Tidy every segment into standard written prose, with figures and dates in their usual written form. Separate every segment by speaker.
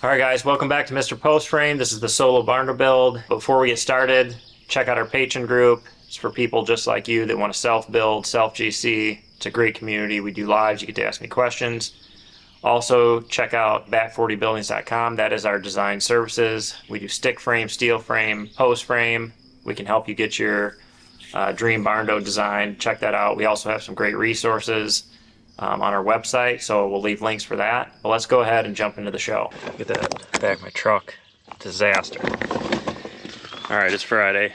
Speaker 1: Alright guys, welcome back to Mr. Post Frame. This is the Solo Barndo Build. Before we get started, check out our Patreon group. It's for people just like you that want to self-build, self-GC. It's a great community. We do lives. You get to ask me questions. Also, check out back40buildings.com. That is our design services. We do stick frame, steel frame, post frame. We can help you get your dream Barndo design. Check that out. We also have some great resources on our website, so we'll leave links for that. But let's go ahead and jump into the show. Look at that back of my truck. Disaster. Alright, it's Friday.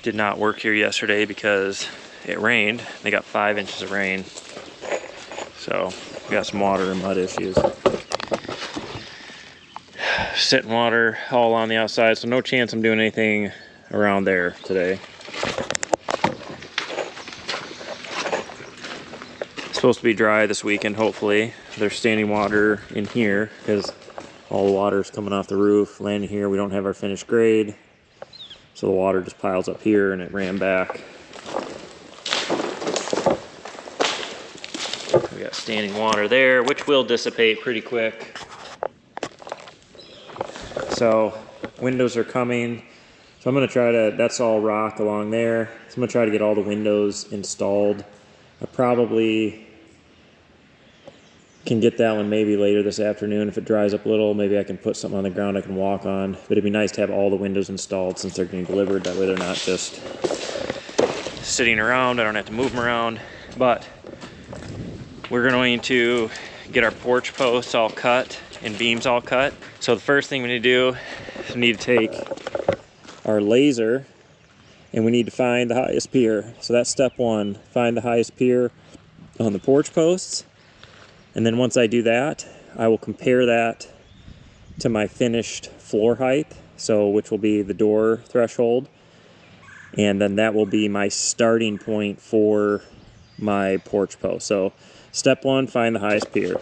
Speaker 1: Did not work here yesterday because it rained. They got 5 inches of rain. So, we got some water and mud issues. Sitting water all on the outside, so no chance I'm doing anything around there today. Supposed to be dry this weekend, hopefully. There's standing water in here because all the water is coming off the roof, landing here. We don't have our finished grade, so the water just piles up here and it ran back. We got standing water there, which will dissipate pretty quick. So windows are coming. So I'm gonna try to, that's all rock along there. So I'm gonna try to get all the windows installed. I probably can get that one maybe later this afternoon. If it dries up a little, maybe I can put something on the ground I can walk on. But it'd be nice to have all the windows installed since they're getting delivered. That way they're not just sitting around. I don't have to move them around. But we're going to get our porch posts all cut and beams all cut. So the first thing we need to do is we need to take our laser and we need to find the highest pier. So that's step one, find the highest pier on the porch posts. And then once I do that, I will compare that to my finished floor height, so which will be the door threshold. And then that will be my starting point for my porch post. So step one, find the highest pier.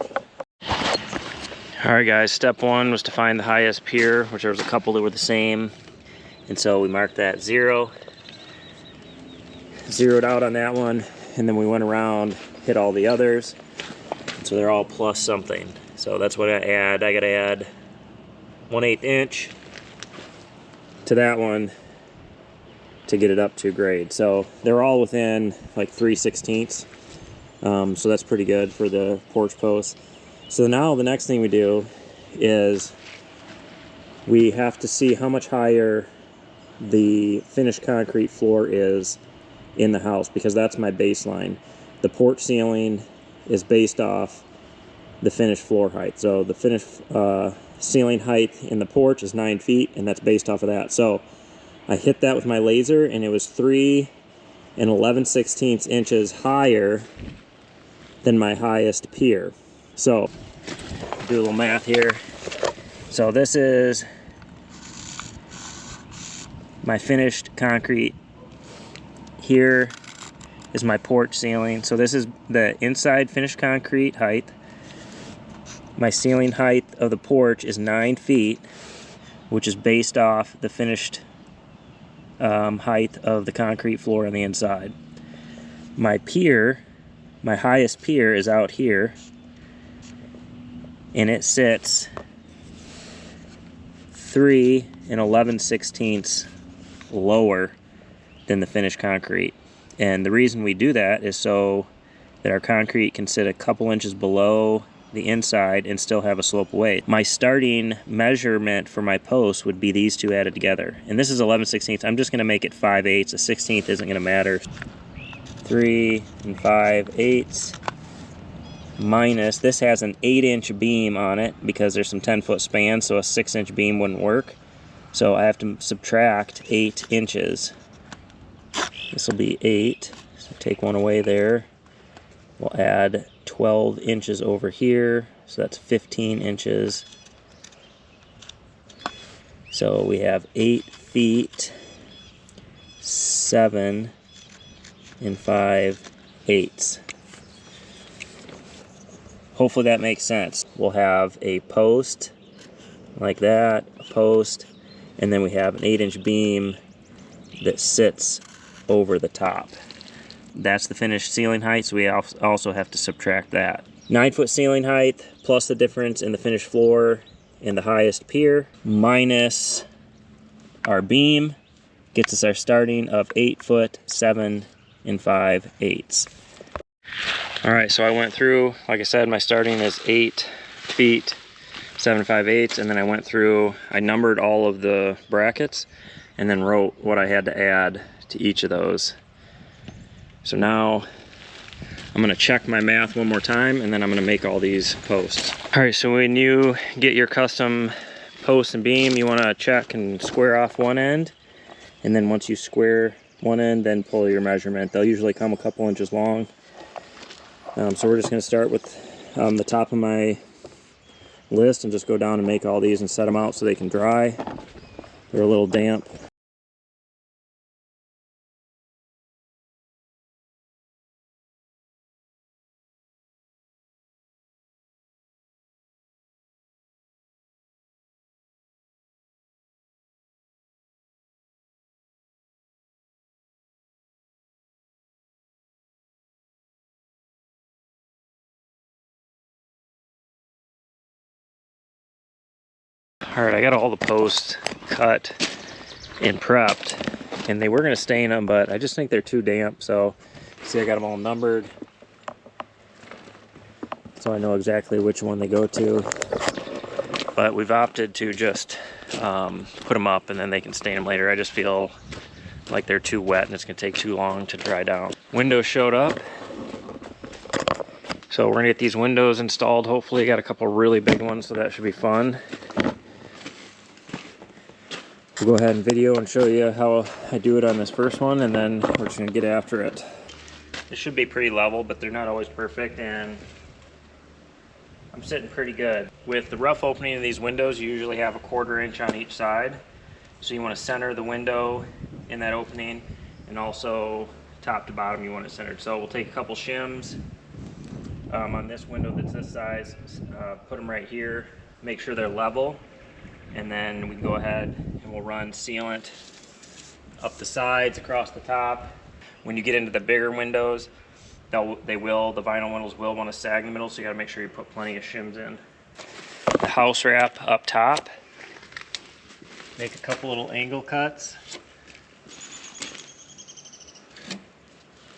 Speaker 1: All right guys, step one was to find the highest pier, which there was a couple that were the same. And so we marked that 0. Zeroed out on that one, and then we went around, hit all the others. So they're all plus something. So that's what I add. I gotta add 1/8 inch to that one to get it up to grade. So they're all within like 3/16. So that's pretty good for the porch post. So now the next thing we do is we have to see how much higher the finished concrete floor is in the house, because that's my baseline. The porch ceiling is based off the finished floor height. So the finished ceiling height in the porch is 9 feet, and that's based off of that. So I hit that with my laser, and it was 3 11/16 inches higher than my highest pier. So do a little math here. So this is my finished concrete. Here is my porch ceiling. So this is the inside finished concrete height. My ceiling height of the porch is 9 feet, which is based off the finished height of the concrete floor on the inside. My pier, my highest pier, is out here, and it sits 3 11/16 lower than the finished concrete. And the reason we do that is so that our concrete can sit a couple inches below the inside and still have a slope away. My starting measurement for my post would be these two added together. And this is 11/16. I'm just gonna make it 5/8. A 16th isn't gonna matter. 3 5/8 minus, this has an 8-inch beam on it because there's some 10-foot spans, so a 6-inch beam wouldn't work. So I have to subtract 8 inches. This will be 8, so take one away there. We'll add 12 inches over here, so that's 15 inches. So we have 8 feet, 7 5/8. Hopefully that makes sense. We'll have a post like that, a post, and then we have an 8-inch beam that sits over the top. That's the finished ceiling height, so we also have to subtract that. 9-foot ceiling height plus the difference in the finished floor and the highest pier minus our beam gets us our starting of 8 foot 7 5/8. All right, so I went through, like I said, my starting is 8 feet 7 5/8, and then I went through, I numbered all of the brackets and then wrote what I had to add to each of those. So now I'm gonna check my math one more time, and then I'm gonna make all these posts. All right, so when you get your custom post and beam, you wanna check and square off one end, and then once you square one end, then pull your measurement. They'll usually come a couple inches long. So we're just gonna start with the top of my list and just go down and make all these and set them out so they can dry. They're a little damp. All right, I got all the posts cut and prepped, and they were gonna stain them, but I just think they're too damp. So see, I got them all numbered, so I know exactly which one they go to. But we've opted to just put them up, and then they can stain them later. I just feel like they're too wet and it's gonna take too long to dry down. Windows showed up, so we're gonna get these windows installed. Hopefully, got a couple really big ones, so that should be fun. We'll go ahead and video and show you how I do it on this first one, and then we're just gonna get after it. It should be pretty level, but they're not always perfect, and I'm sitting pretty good. With the rough opening of these windows, you usually have a 1/4 inch on each side. So you want to center the window in that opening, and also top to bottom you want it centered. So we'll take a couple shims on this window that's this size, put them right here, make sure they're level, and then we can go ahead and we'll run sealant up the sides, across the top. When you get into the bigger windows, the vinyl windows will want to sag in the middle, so you got to make sure you put plenty of shims in. The house wrap up top, make a couple little angle cuts,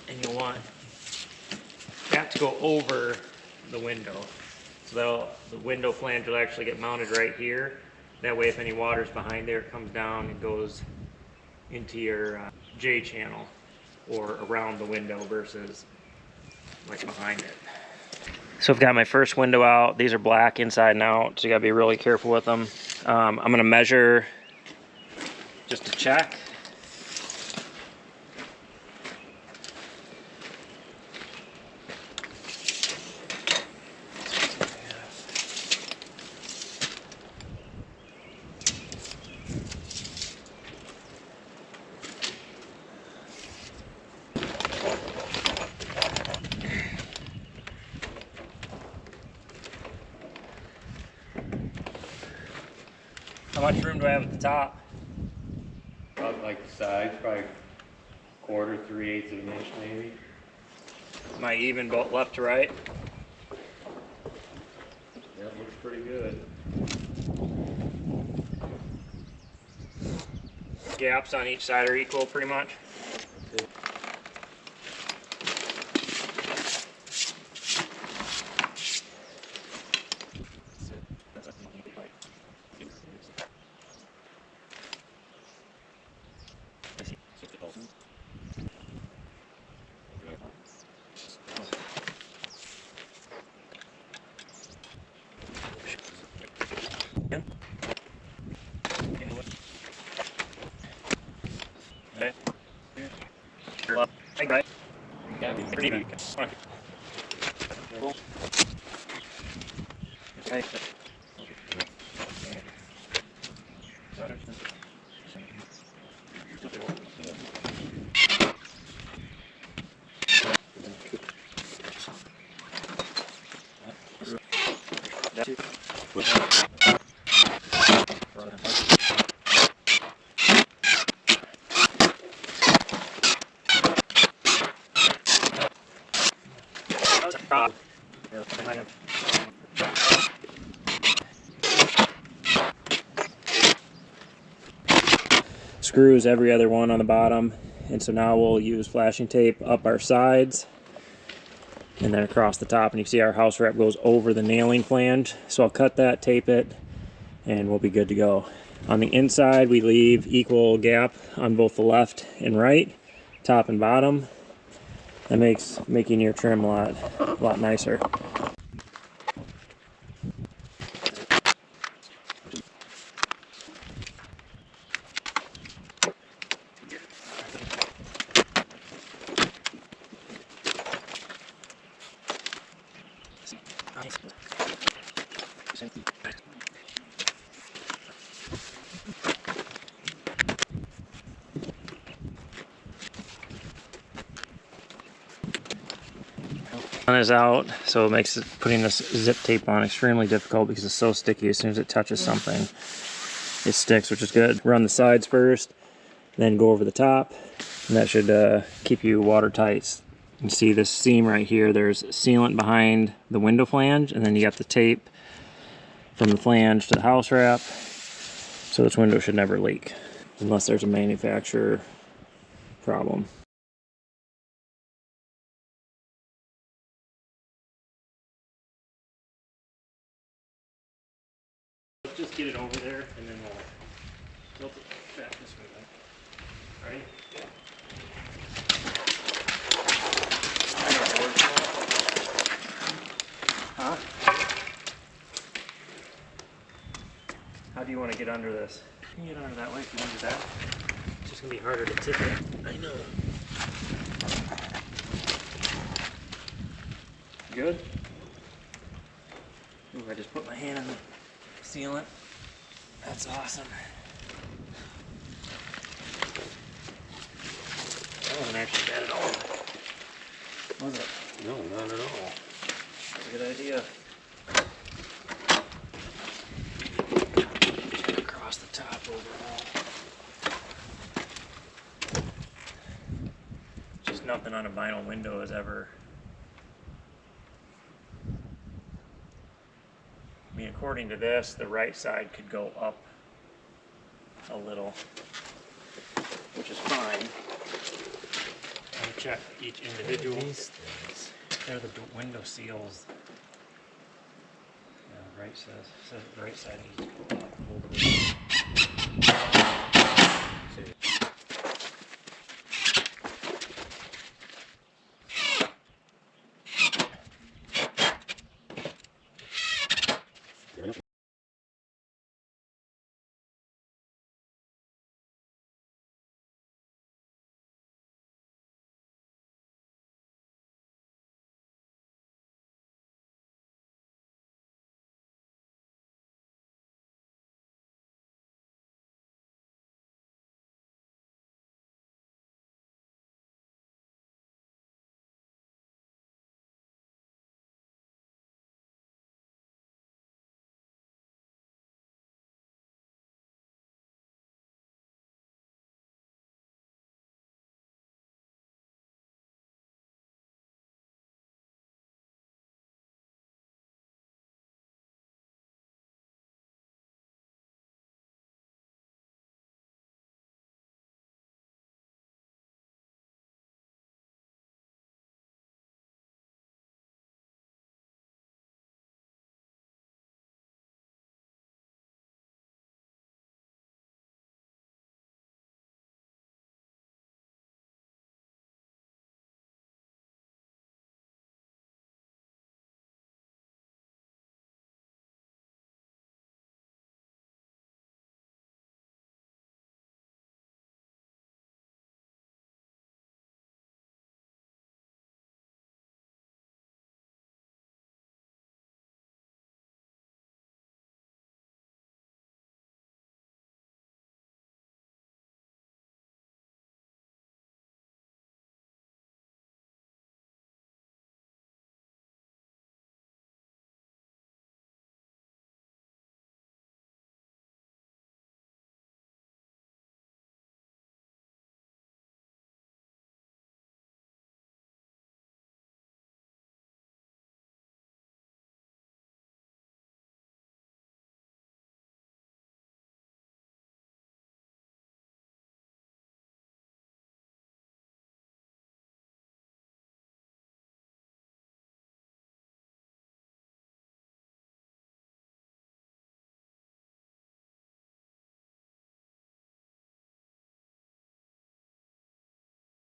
Speaker 1: and you'll want that to go over the window, so the window flange will actually get mounted right here. That way, if any water's behind there, it comes down and goes into your J channel or around the window versus like behind it. So I've got my first window out. These are black inside and out, so you gotta be really careful with them. I'm gonna measure just to check. How much room do I have at the top?
Speaker 2: About like the sides, probably 1/4, 3/8 of an inch maybe.
Speaker 1: Am I even both left to right?
Speaker 2: That looks pretty good.
Speaker 1: Gaps on each side are equal pretty much. Right.
Speaker 2: Yeah,
Speaker 1: Okay. Screws every other one on the bottom, and so now we'll use flashing tape up our sides and then across the top, and you can see our house wrap goes over the nailing flange, so I'll cut that, tape it, and we'll be good to go. On the inside we leave equal gap on both the left and right, top and bottom. That makes making your trim a lot nicer. Is out, so it makes putting this zip tape on extremely difficult because it's so sticky. As soon as it touches something, it sticks, which is good. Run the sides first, then go over the top, and that should keep you watertight. You can see this seam right here. There's sealant behind the window flange, and then you got the tape from the flange to the house wrap, so this window should never leak unless there's a manufacturer problem. Let's just get it over there, and then we'll tilt it back this way. Ready? Yeah. Huh? How do you want to get under this? You can get under that way if you want to do that. It's just going to be harder to tip it. I know. Good? Ooh, I just put my hand on the sealant. That's awesome. That wasn't actually bad at all. Was it?
Speaker 2: No, not at all.
Speaker 1: That's a good idea. Across the top overall. Just nothing on a vinyl window is ever. I mean, according to this, the right side could go up a little, which is fine. Let me check each individual. These things. They're the window seals. Yeah, the right side needs to go up a little bit.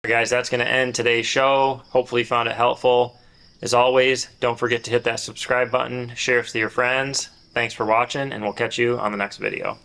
Speaker 1: Guys, that's going to end today's show. Hopefully you found it helpful. As always, don't forget to hit that subscribe button, share it with your friends. Thanks for watching, and we'll catch you on the next video.